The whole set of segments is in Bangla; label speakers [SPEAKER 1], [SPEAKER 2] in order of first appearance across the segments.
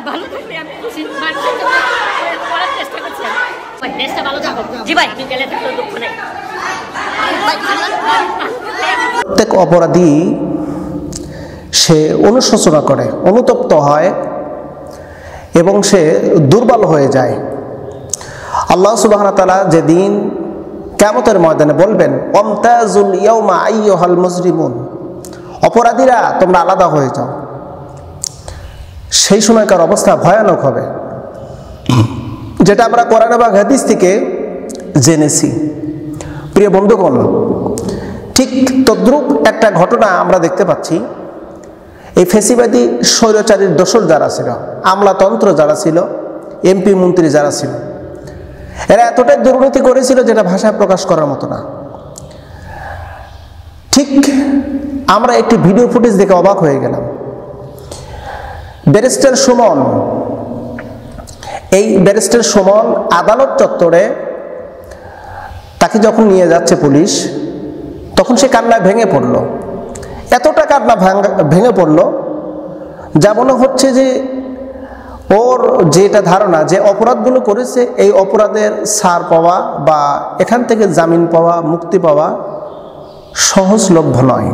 [SPEAKER 1] ভালো থাকলে আমি খুশি, মানুষের জন্য করার চেষ্টা করছি। দেশটা ভালো থাকুক। জি ভাই, আমি গেলে তো দুঃখ নেই।
[SPEAKER 2] প্রত্যেক অপরাধী সে অনুশোচনা করে, অনুতপ্ত হয় এবং সে দুর্বল হয়ে যায়। আল্লাহ সুবহানাহু ওয়া তাআলা যেদিন কিয়ামতের ময়দানে বলবেন, ওয়ামতাজুল ইয়াউমা আইয়ুহাল মুজরিমুন, অপরাধীরা তোমরা আলাদা হয়ে যাও, সেই সময়কার অবস্থা ভয়ানক হবে, যেটা আমরা কোরআন এবং হাদিস থেকে জেনেছি। প্রিয় বন্ধুগণ, ঠিক তদ্রূপ একটা ঘটনা আমরা দেখতে পাচ্ছি। এই ফেসিবাদী স্বৈরাচারীর দোসর যারা ছিল, আমলাতন্ত্র যারা ছিল, এমপি মন্ত্রী যারা ছিল, এরা এতটাই দুর্নীতি করেছিল যেটা ভাষায় প্রকাশ করার মতো না। ঠিক আমরা একটি ভিডিও ফুটেজ দেখে অবাক হয়ে গেলাম। ব্যারিস্টার সুমন, এই ব্যারিস্টার সুমন আদালত চত্বরে তাকে যখন নিয়ে যাচ্ছে পুলিশ, তখন সে কান্নায় ভেঙে পড়ল। এতটা কান্না ভেঙে পড়ল যা মনে হচ্ছে যে ওর যেটা ধারণা যে অপরাধগুলো করেছে, এই অপরাধের ছাড় পাওয়া বা এখান থেকে জামিন পাওয়া, মুক্তি পাওয়া সহজলভ্য নয়।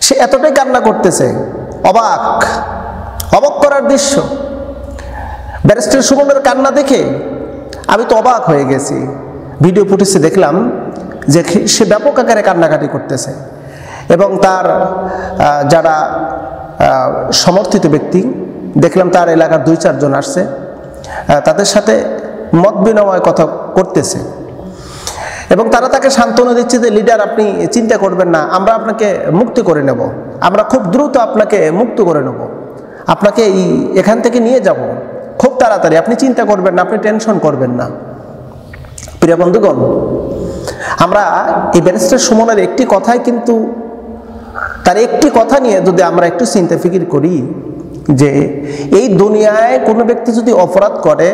[SPEAKER 2] সে এতটাই কান্না করতেছে, অবাক করার দৃশ্য। ব্যারিস্টার সুমনের কান্না দেখে আমি তো অবাক হয়ে গেছি। ভিডিও ফুটেজে দেখলাম যে সে ব্যাপক আকারে কান্নাকাটি করতেছে এবং তার যারা সমর্থিত ব্যক্তি দেখলাম, তার এলাকার 2-4 জন আসছে, তাদের সাথে মত বিনিময় কথা করতেছে এবং তারা তাকে সান্ত্বনা দিচ্ছে যে লিডার, আপনি চিন্তা করবেন না, আমরা আপনাকে মুক্তি করে নেব, আমরা খুব দ্রুত আপনাকে মুক্ত করে নেব, আপনাকে এখান থেকে নিয়ে যাব খুব তাড়াতাড়ি, আপনি চিন্তা করবেন না, আপনি টেনশন করবেন না। প্রিয় বন্ধুগণ, আমরা এই ব্যারিস্টার সুমনের একটি কথাই কিন্তু, তার একটি কথা নিয়ে যদি আমরা একটু চিন্তা ফিকির করি যে এই দুনিয়ায় কোনো ব্যক্তি যদি অপরাধ করে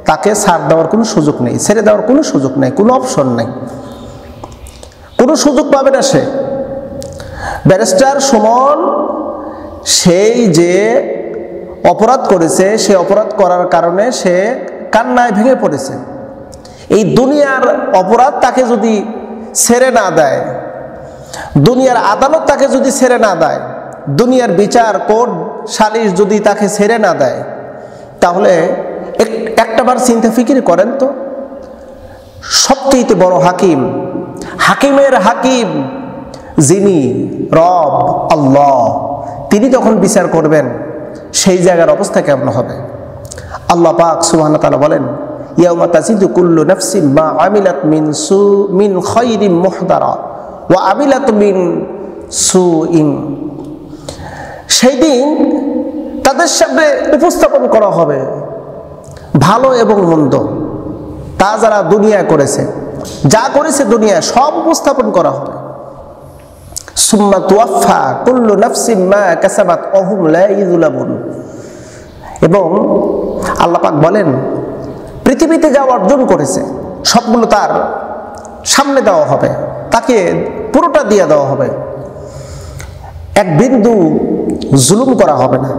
[SPEAKER 2] তাকে ছাড় দেওয়ার কোনো সুযোগ নেই, ছেড়ে দেওয়ার কোনো সুযোগ নেই, কোনো অপশন নেই, কোনো সুযোগ পাবে না সে। ব্যারিস্টার সুমন সেই যে অপরাধ করেছে, সে অপরাধ করার কারণে সে কান্নায় ভেঙে পড়েছে। এই দুনিয়ার অপরাধ তাকে যদি ছেড়ে না দেয়, দুনিয়ার আদালত তাকে যদি ছেড়ে না দেয়, দুনিয়ার বিচার কোর্ট সালিশ যদি তাকে ছেড়ে না দেয়, তাহলে একটাবার চিন্তা ফিকির করেন তো, সবচেয়ে বড় হাকিম, হাকিমের হাকিম যিনি রব আল্লাহ, তিনি যখন বিচার করবেন সেই জায়গার অবস্থা কেমন হবে? আল্লাহ পাক সুবহানাহু ওয়া তাআলা বলেন, ইয়াউমা তাজিদু কুল্লু নাফসিন মা আমিলাত মিন খায়রিন মুহদারা ওয়া আমিলাত মিন সুইন। সেই দিন তাদের সামনে উপস্থাপন করা হবে ভালো এবং মন্দ, তা যারা দুনিয়ায় করেছে, যা করেছে দুনিয়ায় সব উপস্থাপন করা হবে। সুম্মা তুওয়াফা কুল্লু নাফসিন মা কাসাবাত ওয়া হুম লা ইযলামুন। এবং আল্লাহ পাক বলেন, পৃথিবীতে যা অর্জন করেছে সবগুলো তার সামনে দেওয়া হবে, তাকে পুরোটা দিয়ে দেওয়া হবে, এক বিন্দু জুলুম করা হবে না।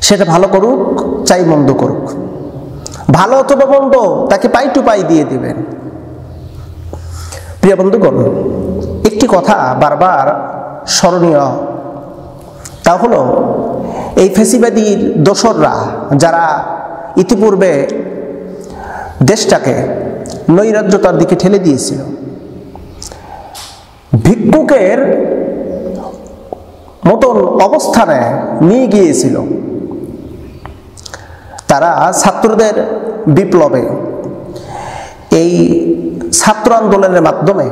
[SPEAKER 2] সেটা ভালো করুক চাই মন্দ করুক, ভালো অথবা মন্দ তাকে পাই টু পাই দিয়ে দিবেন। প্রিয় বন্ধুগণ, একটি কথা বারবার স্মরণীয়, তা হলো এই ফ্যাসিবাদীর দোসররা যারা ইতিপূর্বে দেশটাকে নৈরাজ্যতার দিকে ঠেলে দিয়েছিল, ভিক্ষুকের মতন অবস্থানে নিয়ে গিয়েছিল, তারা ছাত্রদের বিপ্লবে, এই ছাত্র আন্দোলনের মাধ্যমে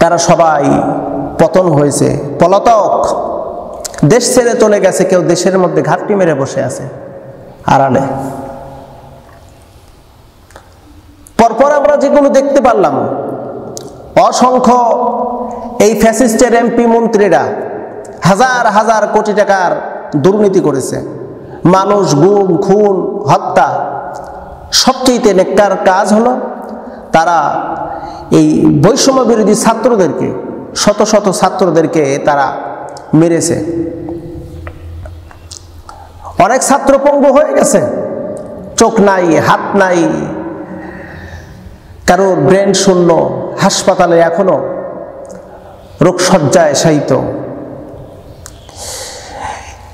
[SPEAKER 2] তারা সবাই পতন হয়েছে, পলাতক, দেশ ছেড়ে চলে গেছে, কেউ দেশের মধ্যে ঘাপটি মেরে বসে আছে আড়ালে। পরপর আমরা যেগুলো দেখতে পারলাম, অসংখ্য এই ফ্যাসিস্টের এমপি মন্ত্রীরা হাজার হাজার কোটি টাকার দুর্নীতি করেছে, মানুষ গুম খুন হত্যা। সবচেয়ে নেককার কাজ হলো তারা এই বৈষম্য বিরোধী ছাত্রদেরকে, শত শত ছাত্রদেরকে তারা মেরেছে। অনেক ছাত্র পঙ্গু হয়ে গেছে, চোখ নাই, হাত নাই, কারোর ব্রেন শূন্য, হাসপাতালে এখনো রোগশয্যায় শায়িত।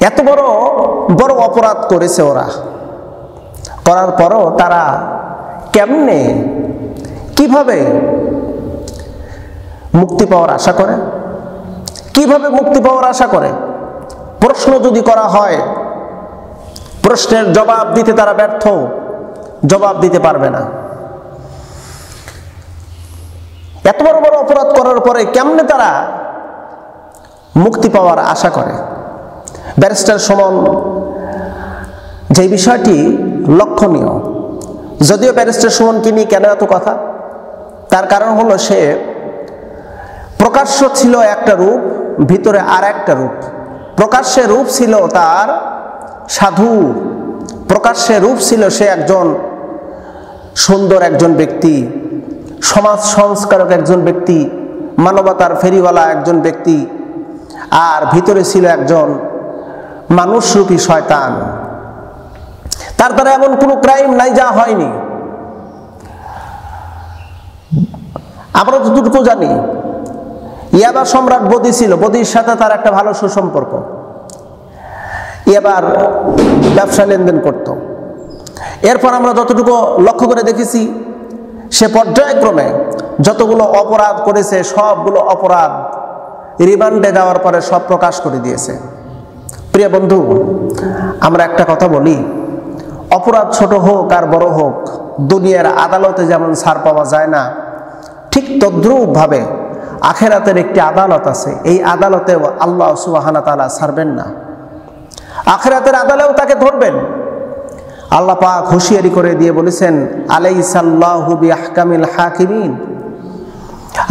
[SPEAKER 2] এত বড় বড় অপরাধ করেছে ওরা, করার পরও তারা কেমনে, কিভাবে মুক্তি পাওয়ার আশা করে? কিভাবে মুক্তি পাওয়ার আশা করে? প্রশ্ন যদি করা হয়, প্রশ্নের জবাব দিতে তারা ব্যর্থ, জবাব দিতে পারবে না। এত বড় বড় অপরাধ করার পরে কেমনে তারা মুক্তি পাওয়ার আশা করে? ব্যারিস্টার সুমন যে বিষয়টি লক্ষণীয়, যদিও ব্যারিস্টার সুমনকে নিয়ে কেন এত কথা, তার কারণ হলো সে প্রকাশ্য ছিল একটা রূপ, ভিতরে আর একটা রূপ। প্রকাশ্যে রূপ ছিল তার সাধু, প্রকাশ্যে রূপ ছিল সে একজন সুন্দর একজন ব্যক্তি, সমাজ সংস্কারক একজন ব্যক্তি, মানবতার ফেরিওয়ালা একজন ব্যক্তি, আর ভিতরে ছিল একজন মানুষরূপী শয়তান। তার দ্বারা এমন কোনো ক্রাইম নাই যা হয়নি। আমরা যতটুকু জানি, ইয়াবা সম্রাট বদি ছিল, বদির সাথে তার একটা ভালো সুসম্পর্ক, ইয়াবার ব্যবসা লেনদেন করত। এরপর আমরা যতটুকু লক্ষ্য করে দেখেছি, সে পর্যায়ক্রমে যতগুলো অপরাধ করেছে সবগুলো অপরাধ রিমান্ডে যাওয়ার পরে সব প্রকাশ করে দিয়েছে। প্রিয় বন্ধু, আমরা একটা কথা বলি, অপরাধ ছোট হোক আর বড় হোক, দুনিয়ার আদালতে যেমন ছাড় পাওয়া যায় না, ঠিক তদ্রূপভাবে আখিরাতের একটি আদালত আছে। এই আদালতে আল্লাহ সুবহানাহু ওয়া তাআলা ছাড়বেন না, আখিরাতের আদালতেও তাকে ধরবেন। আল্লাহ পাক হুঁশিয়ারি করে দিয়ে বলেছেন, আলাইসাল্লাহু বিআহকামিল হাকিমিন।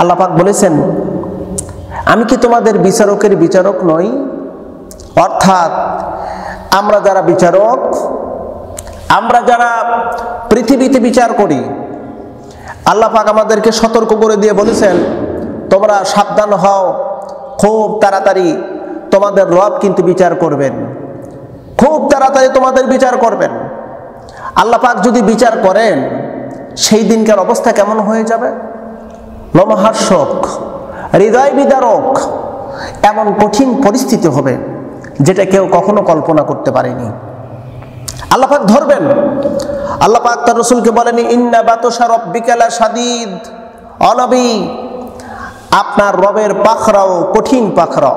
[SPEAKER 2] আল্লাহ পাক বলেছেন, আমি কি তোমাদের বিচারকের বিচারক নই? অর্থাৎ আমরা যারা বিচারক, আমরা যারা পৃথিবীতে বিচার করি, আল্লাহ পাক আমাদেরকে সতর্ক করে দিয়ে বলেছেন, তোমরা সাবধান হও, খুব তাড়াতাড়ি তোমাদের রব কিন্তু বিচার করবেন, খুব তাড়াতাড়ি তোমাদের বিচার করবেন। আল্লাহ পাক যদি বিচার করেন, সেই দিনকার অবস্থা কেমন হয়ে যাবে? লোমহার্ষক, হৃদয় বিদারক, এমন কঠিন পরিস্থিতি হবে যেটা কেউ কখনো কল্পনা করতে পারেনি। আল্লাহ পাক ধরবেন। আল্লাহ পাক তার রাসূলকে বলেন, ইন্না বাতশা রাব্বিকা লাশাদীদ। ও নবী, আপনার রবের পাখরাও কঠিন পাখরাও।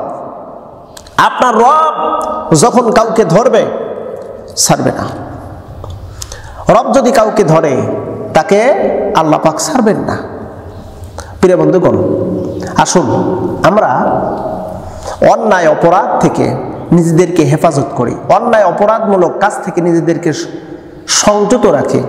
[SPEAKER 2] আপনার রব যখন কাউকে ধরবে, ছাড়বে না। রব যদি কাউকে ধরে, তাকে আল্লাহ পাক ছাড়বেন না। প্রিয় বন্ধুগণ, আসুন আমরা অন্যায় অপরাধ থেকে নিজেদেরকে হেফাজত করি, অন্যায় অপরাধমূলক কাজ থেকে নিজেদেরকে সংযত রাখি।